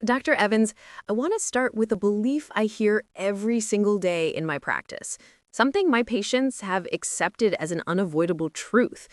Dr. Evans, I want to start with a belief I hear every single day in my practice, something my patients have accepted as an unavoidable truth.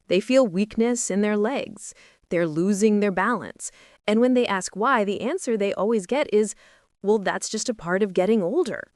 They feel weakness in their legs. They're losing their balance. And when they ask why, the answer they always get is, well, that's just a part of getting older.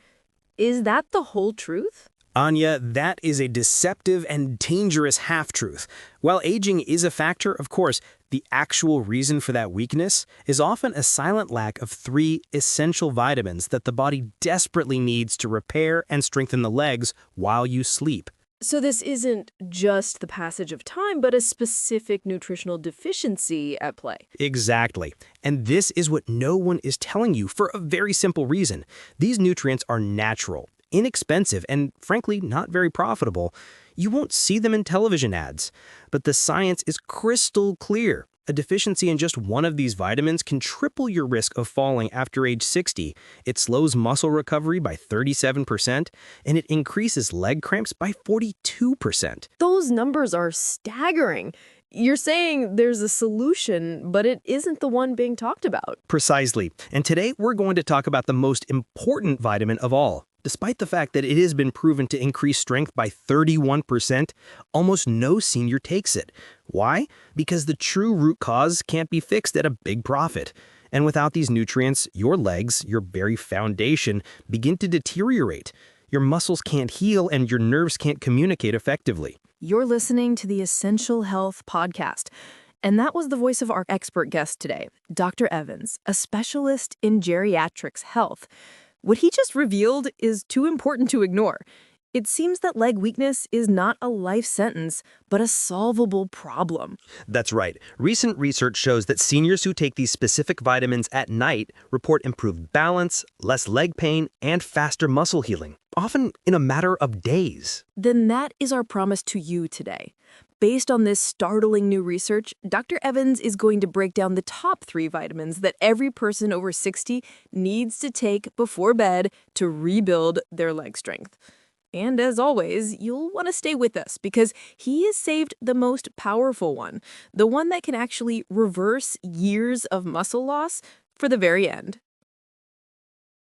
Is that the whole truth? Anya, that is a deceptive and dangerous half-truth. While aging is a factor, of course, the actual reason for that weakness is often a silent lack of 3 essential vitamins that the body desperately needs to repair and strengthen the legs while you sleep. So this isn't just the passage of time, but a specific nutritional deficiency at play. Exactly. And this is what no one is telling you for a very simple reason. These nutrients are natural, inexpensive, and frankly, not very profitable. You won't see them in television ads. But the science is crystal clear. A deficiency in just one of these vitamins can triple your risk of falling after age 60. It slows muscle recovery by 37%, and it increases leg cramps by 42%. Those numbers are staggering. You're saying there's a solution, but it isn't the one being talked about. Precisely. And today we're going to talk about the most important vitamin of all. Despite the fact that it has been proven to increase strength by 31%, almost no senior takes it. Why? Because the true root cause can't be fixed at a big profit. And without these nutrients, your legs, your very foundation, begin to deteriorate. Your muscles can't heal and your nerves can't communicate effectively. You're listening to the Essential Health Podcast. And that was the voice of our expert guest today, Dr. Evans, a specialist in geriatrics health. What he just revealed is too important to ignore. It seems that leg weakness is not a life sentence, but a solvable problem. That's right. Recent research shows that seniors who take these specific vitamins at night report improved balance, less leg pain, and faster muscle healing, often in a matter of days. Then that is our promise to you today. Based on this startling new research, Dr. Evans is going to break down the top 3 vitamins that every person over 60 needs to take before bed to rebuild their leg strength. And as always, you'll want to stay with us because he has saved the most powerful one, the one that can actually reverse years of muscle loss for the very end.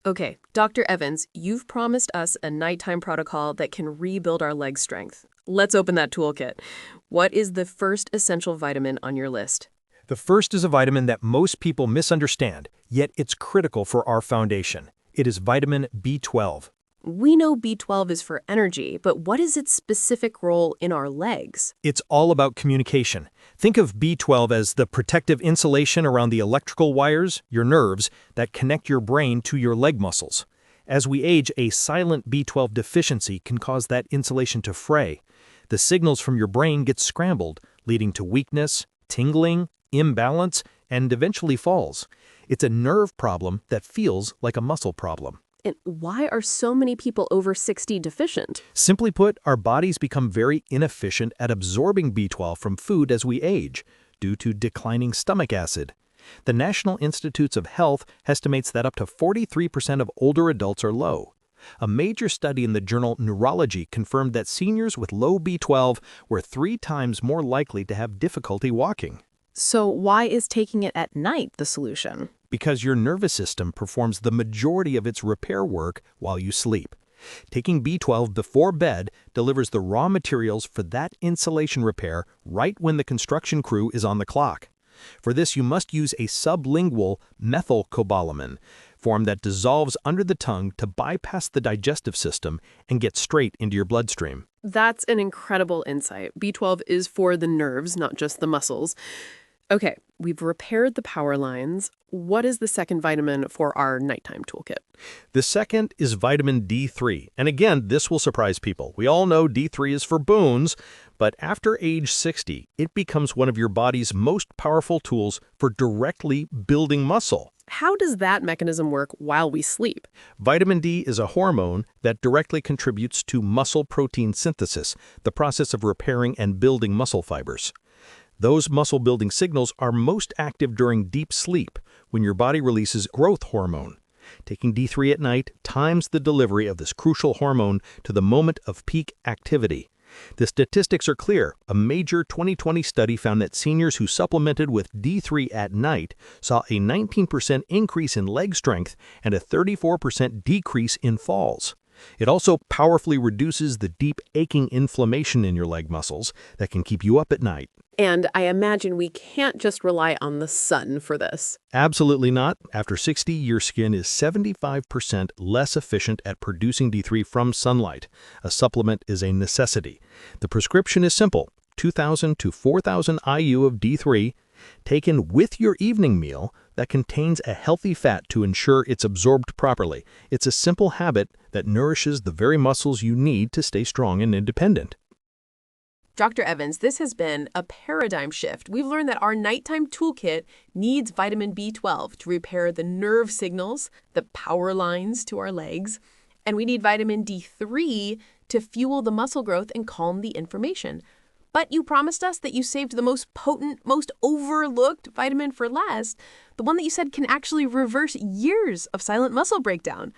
Okay, Dr. Evans, you've promised us a nighttime protocol that can rebuild our leg strength. Let's open that toolkit. What is the first essential vitamin on your list? The first is a vitamin that most people misunderstand, yet it's critical for our foundation. It is vitamin B12. We know B12 is for energy, but what is its specific role in our legs? It's all about communication. Think of B12 as the protective insulation around the electrical wires, your nerves, that connect your brain to your leg muscles. As we age, a silent B12 deficiency can cause that insulation to fray. The signals from your brain get scrambled, leading to weakness, tingling, imbalance, and eventually falls. It's a nerve problem that feels like a muscle problem. And why are so many people over 60 deficient? Simply put, our bodies become very inefficient at absorbing B12 from food as we age, due to declining stomach acid. The National Institutes of Health estimates that up to 43% of older adults are low. A major study in the journal Neurology confirmed that seniors with low B12 were 3 times more likely to have difficulty walking. So why is taking it at night the solution? Because your nervous system performs the majority of its repair work while you sleep. Taking B12 before bed delivers the raw materials for that insulation repair right when the construction crew is on the clock. For this, you must use a sublingual methylcobalamin, form that dissolves under the tongue to bypass the digestive system and get straight into your bloodstream. That's an incredible insight. B12 is for the nerves, not just the muscles. Okay, we've repaired the power lines. What is the second vitamin for our nighttime toolkit? The second is vitamin D3. And again, this will surprise people. We all know D3 is for bones, but after age 60, it becomes one of your body's most powerful tools for directly building muscle. How does that mechanism work while we sleep? Vitamin D is a hormone that directly contributes to muscle protein synthesis, the process of repairing and building muscle fibers. Those muscle-building signals are most active during deep sleep, when your body releases growth hormone. Taking D3 at night times the delivery of this crucial hormone to the moment of peak activity. The statistics are clear. A major 2020 study found that seniors who supplemented with D3 at night saw a 19% increase in leg strength and a 34% decrease in falls. It also powerfully reduces the deep aching inflammation in your leg muscles that can keep you up at night. And I imagine we can't just rely on the sun for this. Absolutely not. After 60, your skin is 75% less efficient at producing D3 from sunlight. A supplement is a necessity. The prescription is simple: 2,000 to 4,000 IU of D3 taken with your evening meal that contains a healthy fat to ensure it's absorbed properly. It's a simple habit that nourishes the very muscles you need to stay strong and independent. Dr. Evans, this has been a paradigm shift. We've learned that our nighttime toolkit needs vitamin B12 to repair the nerve signals, the power lines to our legs, and we need vitamin D3 to fuel the muscle growth and calm the inflammation. But you promised us that you saved the most potent, most overlooked vitamin for last, the one that you said can actually reverse years of silent muscle breakdown.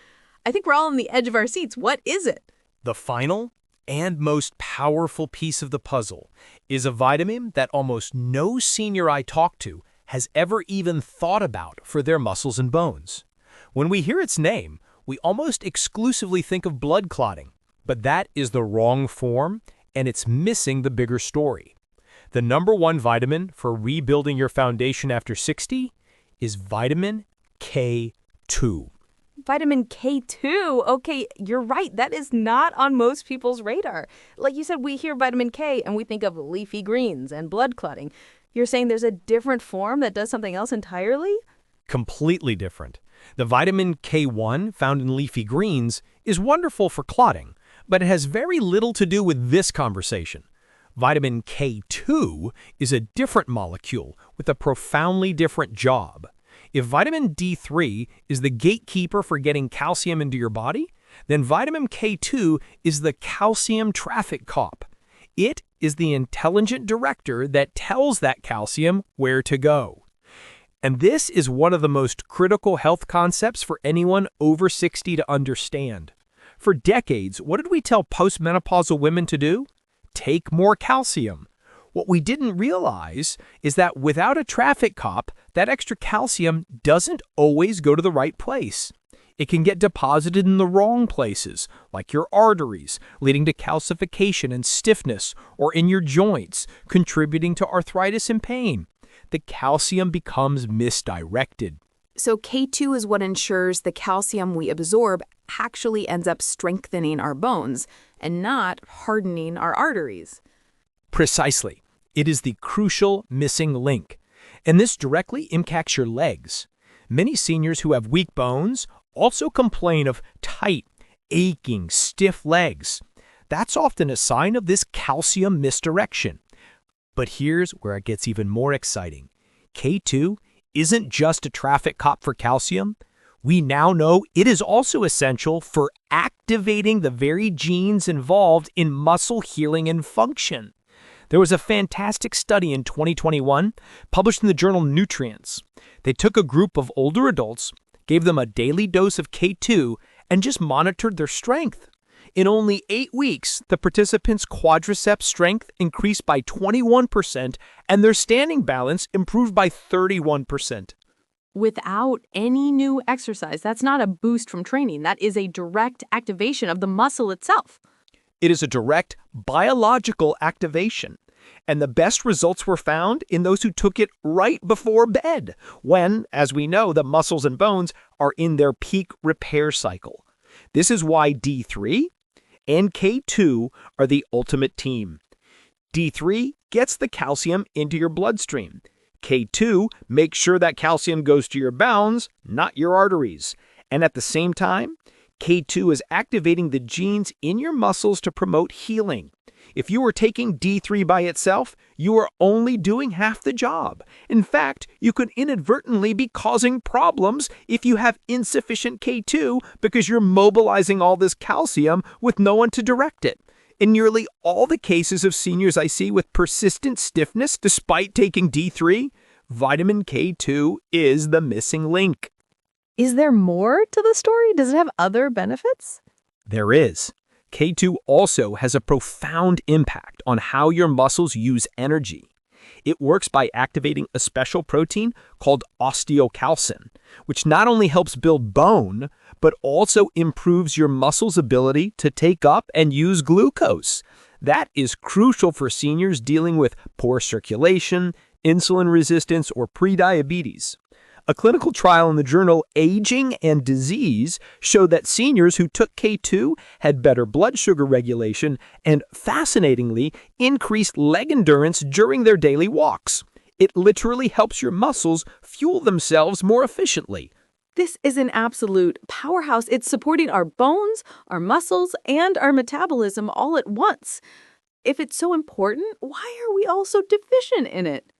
I think we're all on the edge of our seats. What is it? The final and most powerful piece of the puzzle is a vitamin that almost no senior I talk to has ever even thought about for their muscles and bones. When we hear its name, we almost exclusively think of blood clotting, but that is the wrong form, and it's missing the bigger story. The number one vitamin for rebuilding your foundation after 60 is vitamin K2. Vitamin K2. Okay, you're right. That is not on most people's radar. Like you said, we hear vitamin K and we think of leafy greens and blood clotting. You're saying there's a different form that does something else entirely? Completely different. The vitamin K1 found in leafy greens is wonderful for clotting, but it has very little to do with this conversation. Vitamin K2 is a different molecule with a profoundly different job. If vitamin D3 is the gatekeeper for getting calcium into your body, then vitamin K2 is the calcium traffic cop. It is the intelligent director that tells that calcium where to go. And this is one of the most critical health concepts for anyone over 60 to understand. For decades, what did we tell postmenopausal women to do? Take more calcium. What we didn't realize is that without a traffic cop, that extra calcium doesn't always go to the right place. It can get deposited in the wrong places, like your arteries, leading to calcification and stiffness, or in your joints, contributing to arthritis and pain. The calcium becomes misdirected. So K2 is what ensures the calcium we absorb actually ends up strengthening our bones and not hardening our arteries. Precisely. It is the crucial missing link. And this directly impacts your legs. Many seniors who have weak bones also complain of tight, aching, stiff legs. That's often a sign of this calcium misdirection. But here's where it gets even more exciting. K2 isn't just a traffic cop for calcium. We now know it is also essential for activating the very genes involved in muscle healing and function. There was a fantastic study in 2021 published in the journal Nutrients. They took a group of older adults, gave them a daily dose of K2, and just monitored their strength. In only 8 weeks, the participants' quadriceps strength increased by 21% and their standing balance improved by 31%. Without any new exercise. That's not a boost from training. That is a direct activation of the muscle itself. It is a direct biological activation. And the best results were found in those who took it right before bed, when, as we know, the muscles and bones are in their peak repair cycle. This is why D3 and K2 are the ultimate team. D3 gets the calcium into your bloodstream. K2 makes sure that calcium goes to your bones, not your arteries. And at the same time, K2 is activating the genes in your muscles to promote healing. If you were taking D3 by itself, you are only doing half the job. In fact, you could inadvertently be causing problems if you have insufficient K2 because you're mobilizing all this calcium with no one to direct it. In nearly all the cases of seniors I see with persistent stiffness despite taking D3, vitamin K2 is the missing link. Is there more to the story? Does it have other benefits? There is. K2 also has a profound impact on how your muscles use energy. It works by activating a special protein called osteocalcin, which not only helps build bone, but also improves your muscles' ability to take up and use glucose. That is crucial for seniors dealing with poor circulation, insulin resistance, or prediabetes. A clinical trial in the journal Aging and Disease showed that seniors who took K2 had better blood sugar regulation and, fascinatingly, increased leg endurance during their daily walks. It literally helps your muscles fuel themselves more efficiently. This is an absolute powerhouse. It's supporting our bones, our muscles, and our metabolism all at once. If it's so important, why are we all so deficient in it?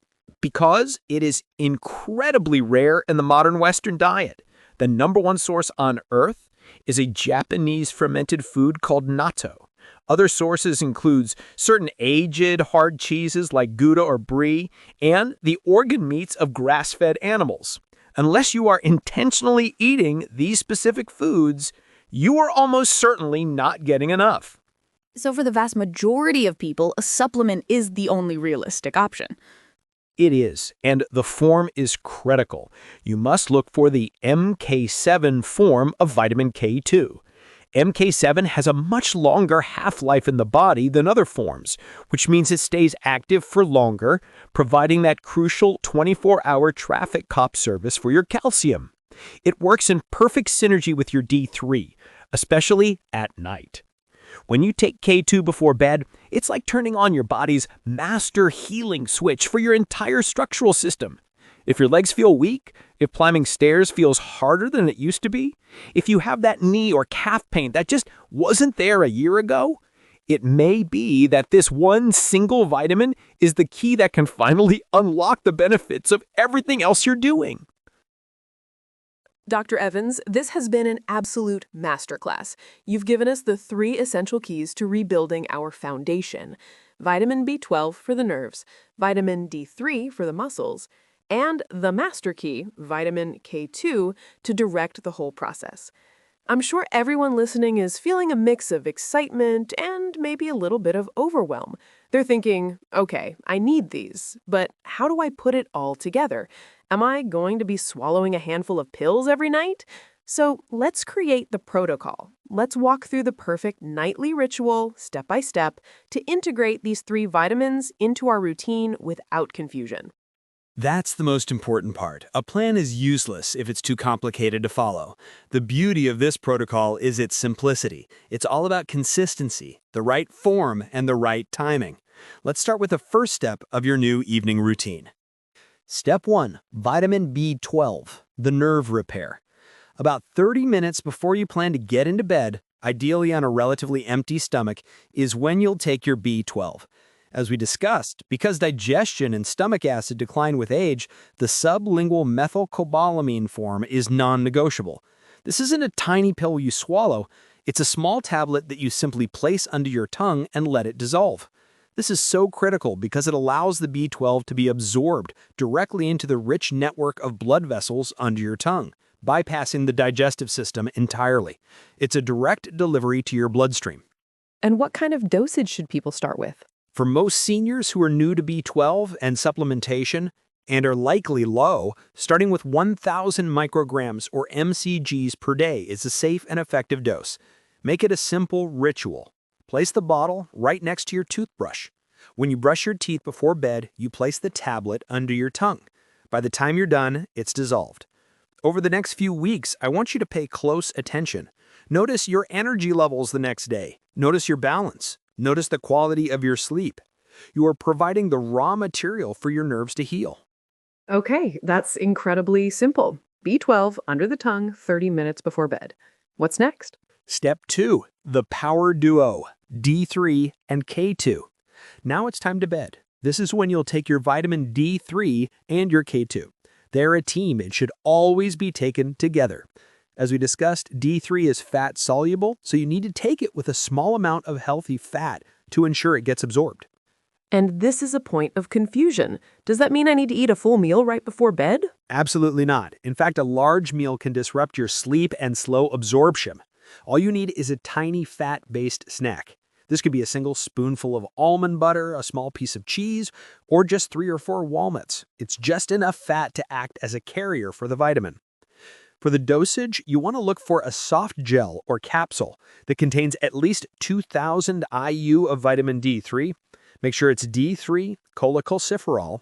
Because it is incredibly rare in the modern Western diet. The number one source on Earth is a Japanese fermented food called natto. Other sources include certain aged, hard cheeses like Gouda or Brie, and the organ meats of grass-fed animals. Unless you are intentionally eating these specific foods, you are almost certainly not getting enough. So for the vast majority of people, a supplement is the only realistic option. It is, and the form is critical. You must look for the MK7 form of vitamin K2. MK7 has a much longer half-life in the body than other forms, which means it stays active for longer, providing that crucial 24-hour traffic cop service for your calcium. It works in perfect synergy with your D3, especially at night. When you take K2 before bed, it's like turning on your body's master healing switch for your entire structural system. If your legs feel weak, if climbing stairs feels harder than it used to be, if you have that knee or calf pain that just wasn't there a year ago, it may be that this one single vitamin is the key that can finally unlock the benefits of everything else you're doing. Dr. Evans, this has been an absolute masterclass. You've given us the 3 essential keys to rebuilding our foundation: vitamin B12 for the nerves, vitamin D3 for the muscles, and the master key, vitamin K2, to direct the whole process. I'm sure everyone listening is feeling a mix of excitement and maybe a little bit of overwhelm. They're thinking, okay, I need these, but how do I put it all together? Am I going to be swallowing a handful of pills every night? So let's create the protocol. Let's walk through the perfect nightly ritual, step by step, to integrate these 3 vitamins into our routine without confusion. That's the most important part. A plan is useless if it's too complicated to follow. The beauty of this protocol is its simplicity. It's all about consistency, the right form, and the right timing. Let's start with the first step of your new evening routine. Step 1. Vitamin B12, the nerve repair. About 30 minutes before you plan to get into bed, ideally on a relatively empty stomach, is when you'll take your B12. As we discussed, because digestion and stomach acid decline with age, the sublingual methylcobalamin form is non-negotiable. This isn't a tiny pill you swallow, it's a small tablet that you simply place under your tongue and let it dissolve. This is so critical because it allows the B12 to be absorbed directly into the rich network of blood vessels under your tongue, bypassing the digestive system entirely. It's a direct delivery to your bloodstream. And what kind of dosage should people start with? For most seniors who are new to B12 and supplementation and are likely low, starting with 1,000 micrograms or mcgs per day is a safe and effective dose. Make it a simple ritual. Place the bottle right next to your toothbrush. When you brush your teeth before bed, you place the tablet under your tongue. By the time you're done, it's dissolved. Over the next few weeks, I want you to pay close attention. Notice your energy levels the next day. Notice your balance. Notice the quality of your sleep. You are providing the raw material for your nerves to heal. Okay, that's incredibly simple. B12 under the tongue 30 minutes before bed. What's next? Step 2. The power duo, D3 and K2. Now it's time to bed. This is when you'll take your vitamin D3 and your K2. They're a team. It should always be taken together. As we discussed, D3 is fat soluble, so you need to take it with a small amount of healthy fat to ensure it gets absorbed. And this is a point of confusion. Does that mean I need to eat a full meal right before bed? Absolutely not. In fact, a large meal can disrupt your sleep and slow absorption. All you need is a tiny fat-based snack. This could be a single spoonful of almond butter, a small piece of cheese, or just 3 or 4 walnuts. It's just enough fat to act as a carrier for the vitamin. For the dosage, you want to look for a soft gel or capsule that contains at least 2,000 IU of vitamin D3. Make sure it's D3 cholecalciferol.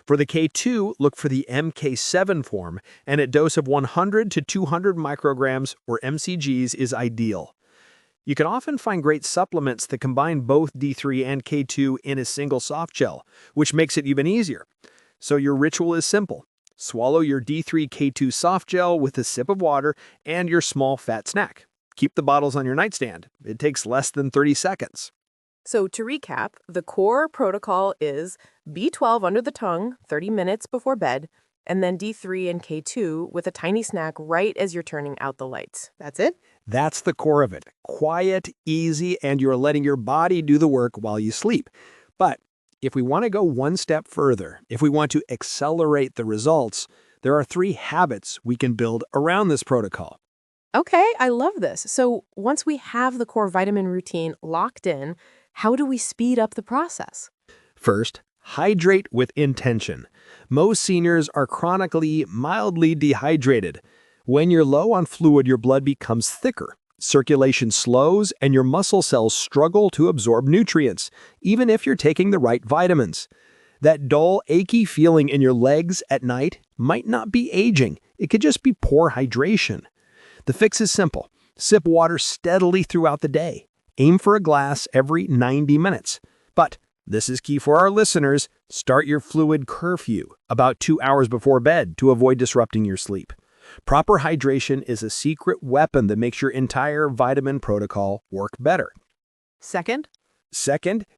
For the K2, look for the MK7 form, and a dose of 100 to 200 micrograms or mcgs is ideal. You can often find great supplements that combine both D3 and K2 in a single soft gel, which makes it even easier. So your ritual is simple. Swallow your D3 K2 soft gel with a sip of water and your small fat snack. Keep the bottles on your nightstand. It takes less than 30 seconds. So to recap, the core protocol is B12 under the tongue 30 minutes before bed, and then D3 and K2 with a tiny snack right as you're turning out the lights. That's it? That's the core of it. Quiet, easy, and you're letting your body do the work while you sleep. But if we want to go one step further, if we want to accelerate the results, there are 3 habits we can build around this protocol. Okay, I love this. So once we have the core vitamin routine locked in, how do we speed up the process? First, hydrate with intention. Most seniors are chronically, mildly dehydrated. When you're low on fluid, your blood becomes thicker. Circulation slows, and your muscle cells struggle to absorb nutrients, even if you're taking the right vitamins. That dull, achy feeling in your legs at night might not be aging. It could just be poor hydration. The fix is simple. Sip water steadily throughout the day. Aim for a glass every 90 minutes. But this is key for our listeners. Start your fluid curfew about 2 hours before bed to avoid disrupting your sleep. Proper hydration is a secret weapon that makes your entire vitamin protocol work better. Second,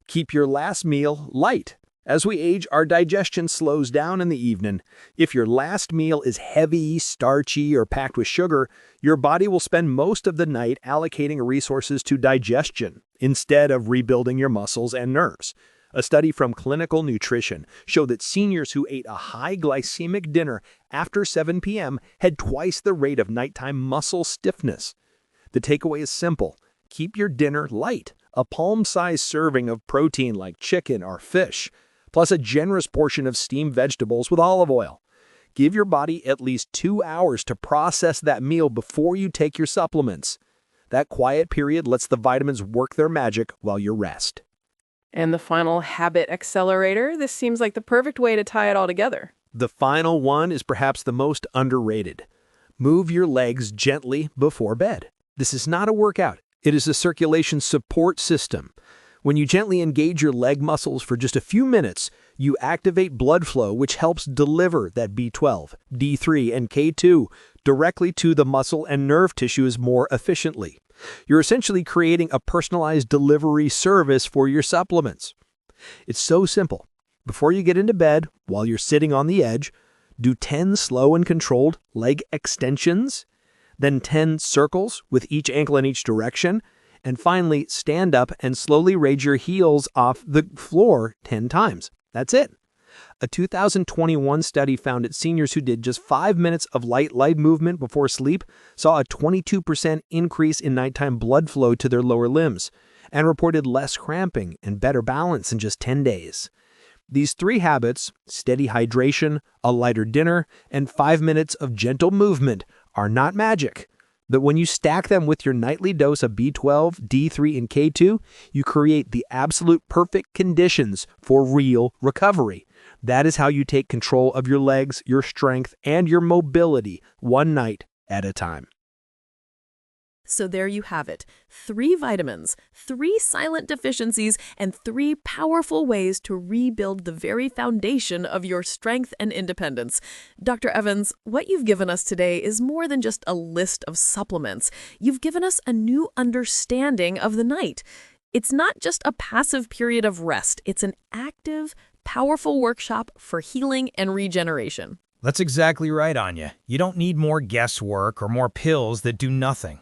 keep your last meal light. As we age, our digestion slows down in the evening. If your last meal is heavy, starchy, or packed with sugar, your body will spend most of the night allocating resources to digestion instead of rebuilding your muscles and nerves. A study from Clinical Nutrition showed that seniors who ate a high glycemic dinner after 7 p.m. had twice the rate of nighttime muscle stiffness. The takeaway is simple. Keep your dinner light, a palm-sized serving of protein like chicken or fish, plus a generous portion of steamed vegetables with olive oil. Give your body at least 2 hours to process that meal before you take your supplements. That quiet period lets the vitamins work their magic while you rest. and the final habit accelerator. This seems like the perfect way to tie it all together. The final one is perhaps the most underrated. Move your legs gently before bed. This is not a workout. It is a circulation support system. When you gently engage your leg muscles for just a few minutes, you activate blood flow, which helps deliver that B12, D3, and K2 directly to the muscle and nerve tissues more efficiently. You're essentially creating a personalized delivery service for your supplements. It's so simple. Before you get into bed, while you're sitting on the edge, do 10 slow and controlled leg extensions, then 10 circles with each ankle in each direction, and finally stand up and slowly raise your heels off the floor 10 times. That's it. A 2021 study found that seniors who did just 5 minutes of light movement before sleep saw a 22% increase in nighttime blood flow to their lower limbs and reported less cramping and better balance in just 10 days. These 3 habits, steady hydration, a lighter dinner, and 5 minutes of gentle movement, are not magic. But when you stack them with your nightly dose of B12, D3, and K2, you create the absolute perfect conditions for real recovery. That is how you take control of your legs, your strength, and your mobility one night at a time. So there you have it. 3 vitamins, 3 silent deficiencies, and 3 powerful ways to rebuild the very foundation of your strength and independence. Dr. Evans, what you've given us today is more than just a list of supplements. You've given us a new understanding of the night. It's not just a passive period of rest. It's an active, powerful workshop for healing and regeneration. That's exactly right, Anya. You don't need more guesswork or more pills that do nothing.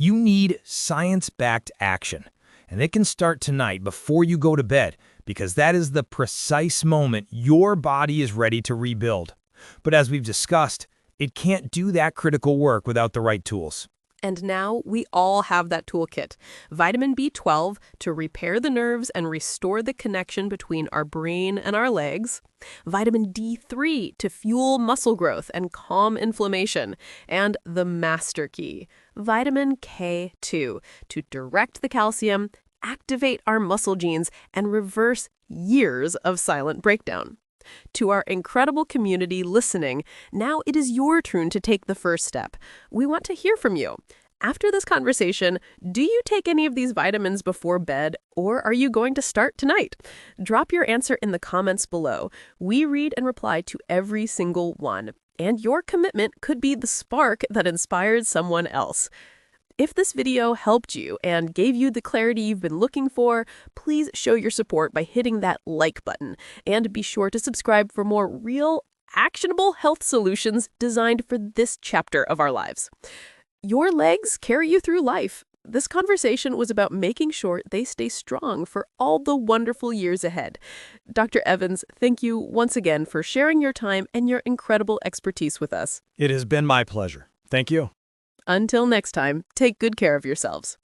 You need science-backed action, and it can start tonight before you go to bed, because that is the precise moment your body is ready to rebuild. But as we've discussed, it can't do that critical work without the right tools. And now we all have that toolkit. Vitamin B12 to repair the nerves and restore the connection between our brain and our legs. Vitamin D3 to fuel muscle growth and calm inflammation. And the master key, vitamin K2 to direct the calcium, activate our muscle genes, and reverse years of silent breakdown. To our incredible community listening, now it is your turn to take the first step. We want to hear from you. After this conversation, do you take any of these vitamins before bed, or are you going to start tonight? Drop your answer in the comments below. We read and reply to every single one, and your commitment could be the spark that inspires someone else. If this video helped you and gave you the clarity you've been looking for, please show your support by hitting that like button. And be sure to subscribe for more real, actionable health solutions designed for this chapter of our lives. Your legs carry you through life. This conversation was about making sure they stay strong for all the wonderful years ahead. Dr. Evans, thank you once again for sharing your time and your incredible expertise with us. It has been my pleasure. Thank you. Until next time, take good care of yourselves.